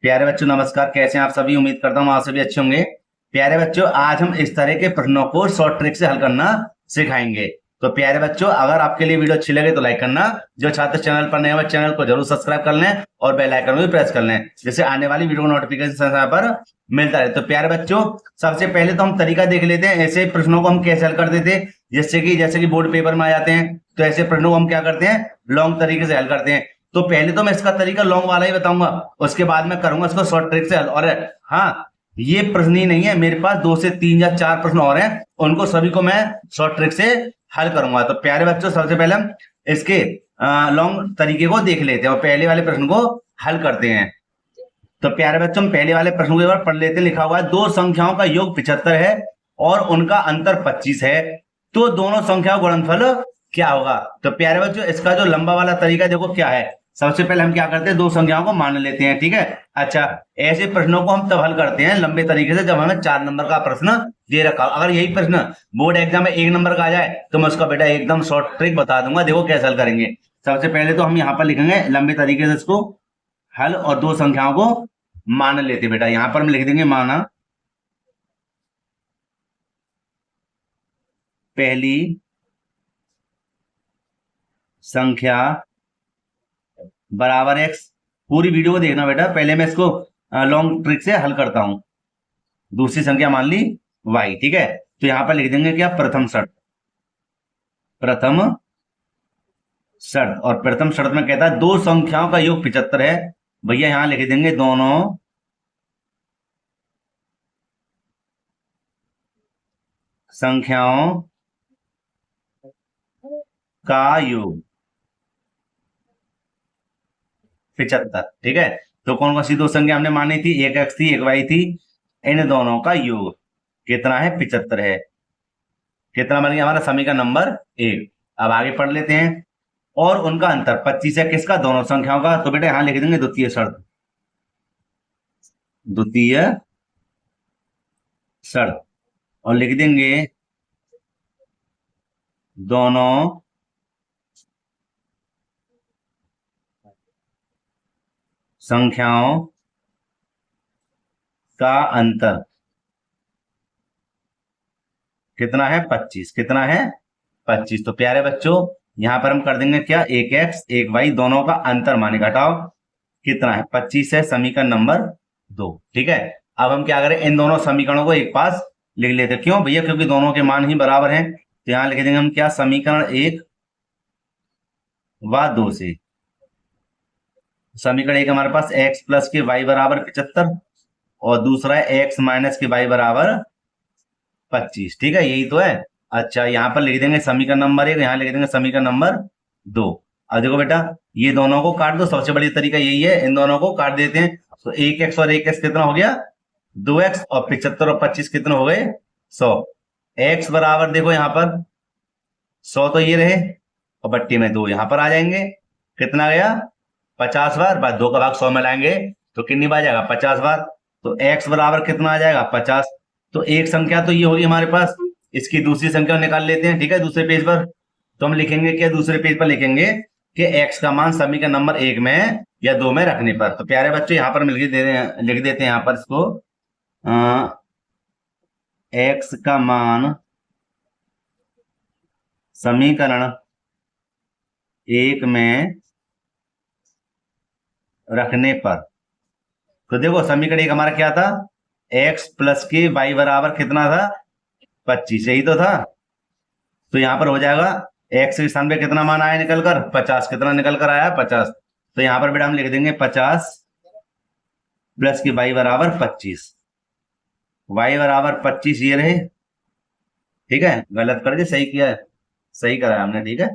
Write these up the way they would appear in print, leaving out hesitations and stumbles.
प्यारे बच्चों नमस्कार, कैसे हैं आप सभी। उम्मीद करता हूँ आप सभी अच्छे होंगे। प्यारे बच्चों, आज हम इस तरह के प्रश्नों को शॉर्ट ट्रिक से हल करना सिखाएंगे। तो प्यारे बच्चों, अगर आपके लिए वीडियो अच्छी लगे तो लाइक करना, जो छात्र चैनल पर नए हैं चैनल को जरूर सब्सक्राइब कर लें और बेल आइकन भी प्रेस कर लें, जिससे आने वाली वीडियो को नोटिफिकेशन समय पर मिलता रहे। तो प्यारे बच्चों, सबसे पहले तो हम तरीका देख लेते हैं ऐसे प्रश्नों को हम कैसे हल करते थे। जैसे कि बोर्ड पेपर में आ जाते हैं, तो ऐसे प्रश्नों को हम क्या करते हैं, लॉन्ग तरीके से हल करते हैं। तो पहले तो मैं इसका तरीका लॉन्ग वाला ही बताऊंगा, उसके बाद मैं करूंगा इसको शॉर्ट ट्रिक से हल। और हाँ, ये प्रश्न ही नहीं है, मेरे पास 2 से 3 या 4 प्रश्न और हैं, उनको सभी को मैं शॉर्ट ट्रिक से हल करूंगा। तो प्यारे बच्चों, सबसे पहले हम इसके लॉन्ग तरीके को देख लेते हैं और पहले वाले प्रश्न को हल करते हैं। तो प्यारे बच्चों, हम पहले वाले प्रश्न को एक बार पढ़ लेते हैं। लिखा हुआ है, दो संख्याओं का योग 75 है और उनका अंतर 25 है, तो दोनों संख्याओं का गुणनफल क्या होगा। तो प्यारे बच्चों, इसका जो लंबा वाला तरीका देखो क्या है। सबसे पहले हम क्या करते हैं, दो संख्याओं को मान लेते हैं, ठीक है। अच्छा, ऐसे प्रश्नों को हम तब हल करते हैं लंबे तरीके से जब हमें 4 नंबर का प्रश्न दे रखा। अगर यही प्रश्न बोर्ड एग्जाम में 1 नंबर का आ जाए तो मैं उसका बेटा एकदम शॉर्ट ट्रिक बता दूंगा, देखो कैसे हल करेंगे। सबसे पहले तो हम यहाँ पर लिखेंगे लंबे तरीके से इसको हल, और दो संख्याओं को मान लेते बेटा। यहां पर हम लिख देंगे माना पहली संख्या बराबर x। पूरी वीडियो को देखना बेटा, पहले मैं इसको लॉन्ग ट्रिक से हल करता हूं। दूसरी संख्या मान ली y, ठीक है। तो यहां पर लिख देंगे क्या, प्रथम शर्त। और प्रथम शर्त में कहता है दो संख्याओं का योग 75 है। भैया यहां लिख देंगे दोनों संख्याओं का योग 75, ठीक है। तो कौन कौन सी दो संख्या हमने मानी थी, एक x थी एक y थी। इन दोनों का योग कितना है, 75 है। कितना बन गया हमारा समीकरण नंबर 1। अब आगे पढ़ लेते हैं। और उनका अंतर 25 है, किसका, दोनों संख्याओं का। तो बेटा यहां लिख देंगे द्वितीय शर्त। और लिख देंगे दोनों संख्याओं का अंतर कितना है, 25। कितना है, 25। तो प्यारे बच्चों, यहां पर हम कर देंगे क्या, एक x एक y, दोनों का अंतर माने घटाओ कितना है, 25 है, समीकरण नंबर 2, ठीक है। अब हम क्या करें, इन दोनों समीकरणों को एक पास लिख लेते। क्यों भैया, क्योंकि दोनों के मान ही बराबर हैं। तो यहां लिख देंगे हम क्या, समीकरण 1 व 2 से। समीकरण 1 हमारे पास x प्लस के y बराबर 75 और दूसरा है x माइनस के y बराबर 25, ठीक है, यही तो है। अच्छा, यहां पर लिख देंगे समीकरण नंबर 1, यहां लिख देंगे समीकरण नंबर 2। अब देखो बेटा, ये दोनों को काट दो, सबसे बड़ी तरीका यही है, इन दोनों को काट देते हैं। तो 1x और 1x कितना हो गया, 2x, और 75 और 25 कितने हो गए, 100। x बराबर देखो यहां पर 100 तो ये रहे, और बट्टी में 2 यहां पर आ जाएंगे। कितना गया, 50 बार, बाद 2 का भाग 100 में लाएंगे तो कितनी बार जाएगा, 50 बार। तो x बराबर कितना आ जाएगा, 50। तो एक संख्या तो ये होगी हमारे पास, इसकी दूसरी संख्या निकाल लेते हैं, ठीक है, दूसरे पेज पर। तो हम लिखेंगे क्या, दूसरे पेज पर लिखेंगे कि x का मान समीकरण नंबर 1 में या 2 में रखने पर। तो प्यारे बच्चों, यहां पर लिख देते हैं यहां पर इसको, x का मान समीकरण 1 में रखने पर। तो देखो समीकरण 1 हमारा क्या था, x प्लस के y बराबर कितना था, 25, यही तो था। तो यहां पर हो जाएगा x के स्थान पे कितना मान आया निकलकर, 50। कितना निकल कर आया, 50। तो यहां पर बेटा हम लिख देंगे 50 प्लस की y बराबर 25। y बराबर 25 ये रहे, ठीक है। गलत कर दिया, सही किया है, सही कराया हमने, ठीक है,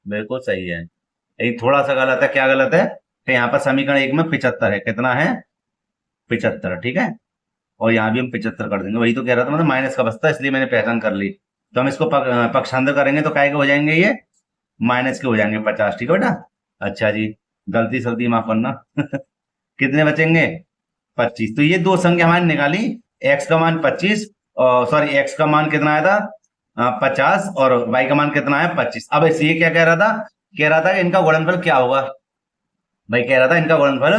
बिल्कुल सही है। यही थोड़ा सा गलत है, क्या गलत है, तो यहाँ पर समीकरण 1 में 75 है, कितना है, 75, ठीक है। और यहाँ भी हम 75 कर देंगे, वही तो कह रहा था, मतलब माइनस का बचता, इसलिए मैंने पहचान कर ली। तो हम इसको पक्षांतर करेंगे तो काय के हो जाएंगे, ये माइनस के हो जाएंगे 50, ठीक है बेटा। अच्छा जी, गलती सलती माफ करना कितने बचेंगे, 25। तो ये दो संख्या हमारी निकाली, x का मान 25, सॉरी x का मान कितना आया था 50 और y का मान कितना है 25। अब ये क्या कह रहा था कि इनका गुणनफल क्या होगा, भाई कह रहा था इनका गुणनफल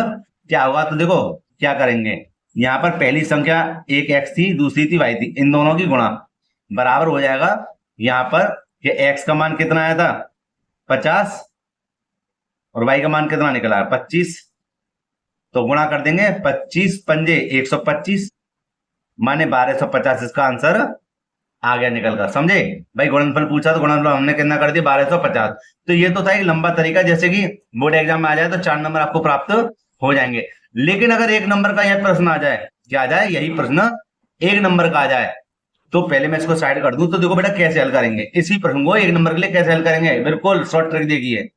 क्या होगा। तो देखो क्या करेंगे, यहाँ पर पहली संख्या एक x थी, दूसरी थी y थी, इन दोनों की गुणा बराबर हो जाएगा यहाँ पर कि x का मान कितना आया था 50 और y का मान कितना निकला है 25, तो गुणा कर देंगे 25 पंजे 125 माने 1250, इसका आंसर आ गया निकल कर। समझे भाई, गुणनफल पूछा तो गुणनफल हमने कितना कर दिया 1250। तो ये तो था एक लंबा तरीका, जैसे कि बोर्ड एग्जाम में आ जाए तो 4 नंबर आपको प्राप्त हो जाएंगे। लेकिन अगर 1 नंबर का यह प्रश्न आ जाए, क्या आ जाए, यही प्रश्न 1 नंबर का आ जाए, तो पहले मैं इसको साइड कर दूं। तो देखो बेटा कैसे हल करेंगे इसी प्रश्न को 1 नंबर के लिए, कैसे हल करेंगे, बिल्कुल शॉर्ट ट्रिक देखिए।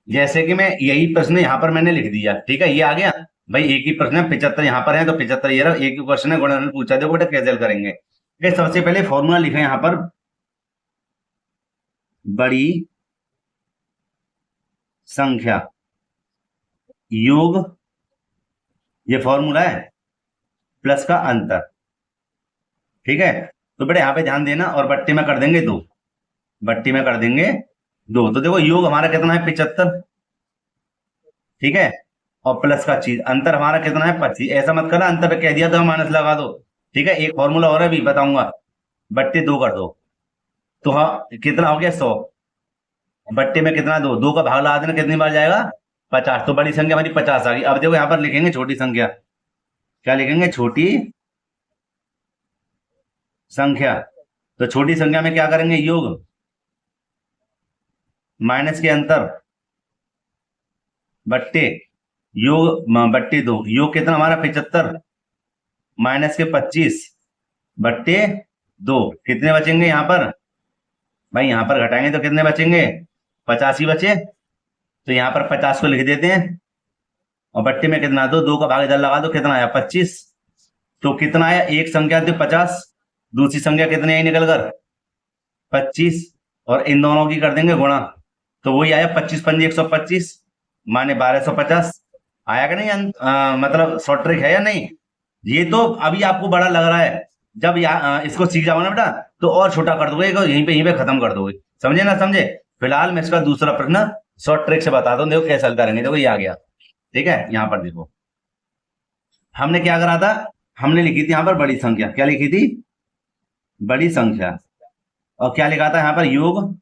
जैसे कि मैं यही प्रश्न यहाँ पर मैंने लिख दिया, ठीक है, ये आ गया भाई, एक ही प्रश्न है 75 यहाँ पर है, तो 75 ये रहा, एक ही क्वेश्चन है, गुणनफल पूछा, देखो बेटा कैसे हल करेंगे। सबसे पहले फॉर्मूला लिखे यहां पर, बड़ी संख्या योग, ये फॉर्मूला है, प्लस का अंतर, ठीक है। तो बेटा यहां पे ध्यान देना, और बट्टे में कर देंगे 2, बट्टी में कर देंगे 2। तो देखो योग हमारा कितना है 75, ठीक है, और प्लस का चीज अंतर हमारा कितना है 25। ऐसा मत करना अंतर पे कह दिया तो माइनस लगा दो, ठीक है। एक फॉर्मूला और है भी बताऊंगा, बट्टे 2 कर दो, तो हाँ कितना हो गया 100, बट्टे में कितना 2, 2 का भाग लगा देना, कितनी बार जाएगा 50, तो बड़ी संख्या हमारी 50 आ गई। अब देखो यहां पर लिखेंगे छोटी संख्या, क्या लिखेंगे, छोटी संख्या। तो छोटी संख्या में क्या करेंगे, योग माइनस के अंतर बट्टे योग बट्टे 2, योग कितना हमारा 75 माइनस के 25 बट्टे 2, कितने बचेंगे यहां पर भाई, यहां पर घटाएंगे तो कितने बचेंगे 85 बचे, तो यहां पर 50 को लिख देते हैं, और बट्टे में कितना 2 का भाग इधर लगा दो, कितना आया 25। तो कितना आया, एक संख्या थी 50, दूसरी संख्या कितनी आई निकल कर 25, और इन दोनों की कर देंगे गुणा, तो वही आया 25 पंजे 125 माने 1250 आया कि नहीं। मतलब शॉर्ट ट्रिक है या नहीं। ये तो अभी आपको बड़ा लग रहा है, जब इसको सीख जाओ ना बेटा तो और छोटा कर दोगे, यहीं पे खत्म कर दोगे, समझे ना समझे। फिलहाल मैं इसका दूसरा प्रश्न शॉर्ट ट्रिक से बताता हूँ, देखो कैसे हल करेंगे। देखो ये आ गया, ठीक है, यहाँ पर देखो हमने क्या करा था, हमने लिखी थी यहाँ पर बड़ी संख्या, क्या लिखी थी बड़ी संख्या, और क्या लिखा था यहाँ पर योग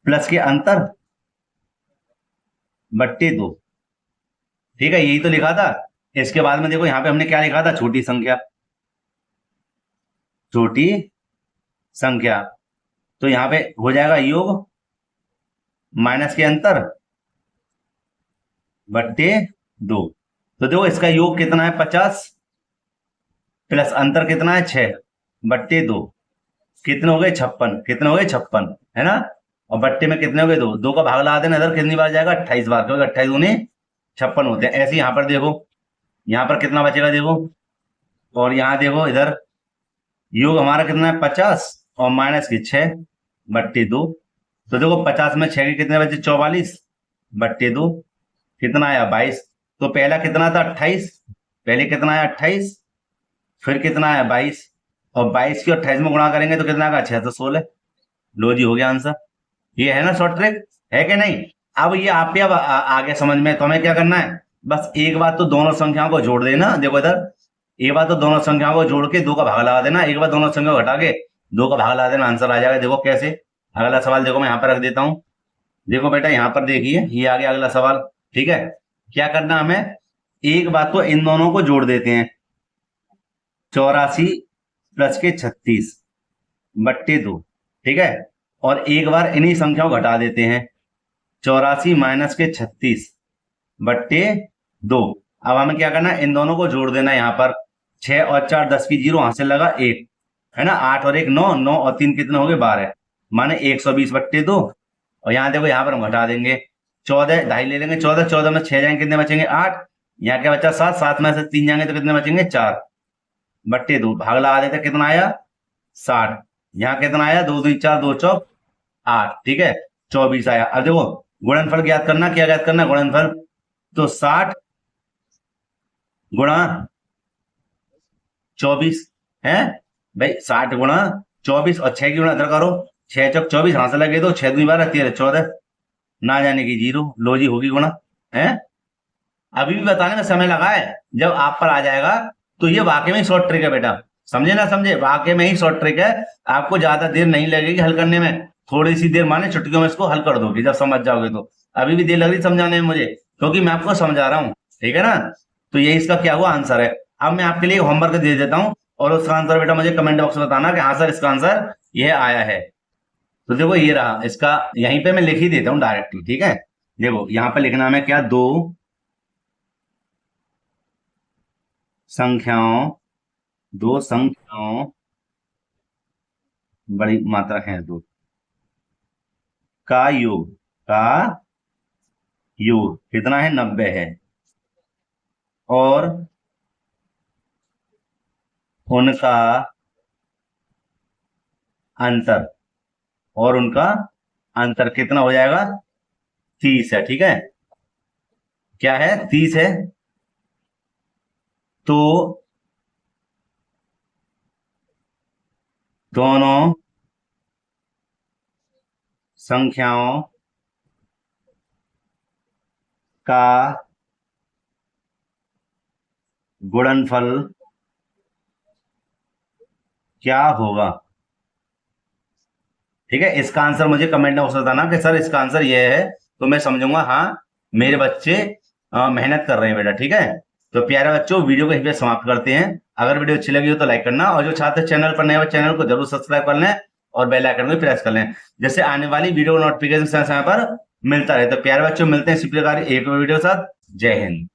प्लस के अंतर बट्टे 2, ठीक है, यही तो लिखा था। इसके बाद में देखो यहाँ पे हमने क्या लिखा था, छोटी संख्या, छोटी संख्या, तो यहाँ पे हो जाएगा योग माइनस के अंतर बट्टे 2। तो देखो इसका योग कितना है 50 प्लस अंतर कितना है 6 बट्टे 2, कितने हो गए 56, कितने हो गए 56, है ना। और बट्टे में कितने हो गए 2, 2 का भाग लगा देना, इधर कितनी बार जाएगा 28 बार, क्योंकि 28 दूनी 56 होते हैं। ऐसे यहाँ पर देखो, यहाँ पर कितना बचेगा देखो, और यहाँ देखो इधर योग हमारा कितना है 50 और माइनस के 6 बट्टे 2। तो देखो 50 में 6 के कितने बचे 44 बट्टे 2, कितना आया 22। तो पहला कितना था 28, पहले कितना आया 28, फिर कितना आया 22, और 22 की 28 में गुणा करेंगे तो कितना आएगा 6 तो 16। लो जी हो गया आंसर। ये है ना शॉर्ट ट्रिक, है कि नहीं। अब ये आप अब आगे समझ में, तो हमें क्या करना है, बस एक बात तो दोनों संख्याओं को जोड़ देना। देखो इधर एक बात तो दोनों संख्याओं को जोड़ के 2 का भाग लगा देना, एक बार दोनों संख्या को घटा के 2 का भाग लगा देना, आंसर आ जाएगा। देखो कैसे, अगला सवाल देखो मैं यहाँ पर रख देता हूं। देखो बेटा यहाँ पर देखिए, ये आ गया अगला सवाल, ठीक है। क्या करना हमें, एक बात तो इन दोनों को जोड़ देते हैं, 84 प्लस के 36 बट्टे 2, ठीक है, और एक बार इन्हीं संख्याओं को घटा देते हैं, 84 माइनस के 36 बट्टे 2। अब हमें क्या करना है, इन दोनों को जोड़ देना है। यहाँ पर 6 और 4 10 की 0, हाथ से लगा 1, है ना, 8 और 1 9, 9 और 3 कितने हो गए 12, माने 120 बट्टे 2। और यहाँ देखो यहाँ पर हम घटा देंगे, 14 ढाई ले लेंगे, 14 14 में 6 जाएंगे कितने बचेंगे 8, यहाँ क्या बचा 7, 7 में से 3 जाएंगे तो कितने बचेंगे 4 बट्टे 2, भाग लगा देते कितना आया 60, यहाँ कितना आया 2 2 4 2 चौक 8, ठीक है 24 आया। अब देखो गुणनफल ज्ञात करना, क्या ज्ञात करना गुणनफल, तो 60 गुणा 24 है भाई, 60 गुणा 24 और 6 की गुणा इधर करो, 6 चौक 24, हाथ से लगे दो, 6 2 12 13 14, ना जाने की 0, लो जी होगी गुणा है। अभी भी बताने में समय लगा है, जब आप पर आ जाएगा तो ये वाकई में शॉर्ट ट्रिक है बेटा, समझे ना समझे, वाकई में ही शॉर्ट ट्रिक है, आपको ज्यादा देर नहीं लगेगी हल करने में, थोड़ी सी देर माने चुटकियों में इसको हल कर दोगे जब समझ जाओगे तो। अभी भी देर लग रही समझाने में मुझे, क्योंकि मैं आपको समझा रहा हूँ, ठीक है ना। तो ये इसका क्या हुआ आंसर है। अब मैं आपके लिए होमवर्क दे देता हूँ और उसका आंसर बेटा मुझे कमेंट बॉक्स में बताना कि हाँ सर इसका आंसर ये आया है। तो देखो ये रहा इसका, यहीं पे मैं लिख ही देता हूँ डायरेक्टली, ठीक है। देखो यहाँ पे लिखना है क्या, दो संख्याओं, दो संख्याओं, बड़ी मात्रा है दो, का योग, का योग कितना है, 90 है, और उनका अंतर, और उनका अंतर कितना हो जाएगा, 30 है, ठीक है। क्या है, 30 है। तो दोनों संख्याओं का गुणनफल क्या होगा, ठीक है। इसका आंसर मुझे कमेंट बॉक्स में बताना कि सर इसका आंसर ये है, तो मैं समझूंगा हाँ मेरे बच्चे मेहनत कर रहे हैं बेटा, ठीक है। तो प्यारे बच्चों वीडियो को यहीं पे समाप्त करते हैं। अगर वीडियो अच्छी लगी हो तो लाइक करना, और जो छात्र चैनल पर नए हो चैनल को जरूर सब्सक्राइब कर लें और बेल आइकन को प्रेस कर लें, जैसे आने वाली वीडियो नोटिफिकेशन समय पर मिलता रहे। तो प्यारे बच्चों मिलते हैं इसी प्रकार एक वीडियो के साथ। जय हिंद।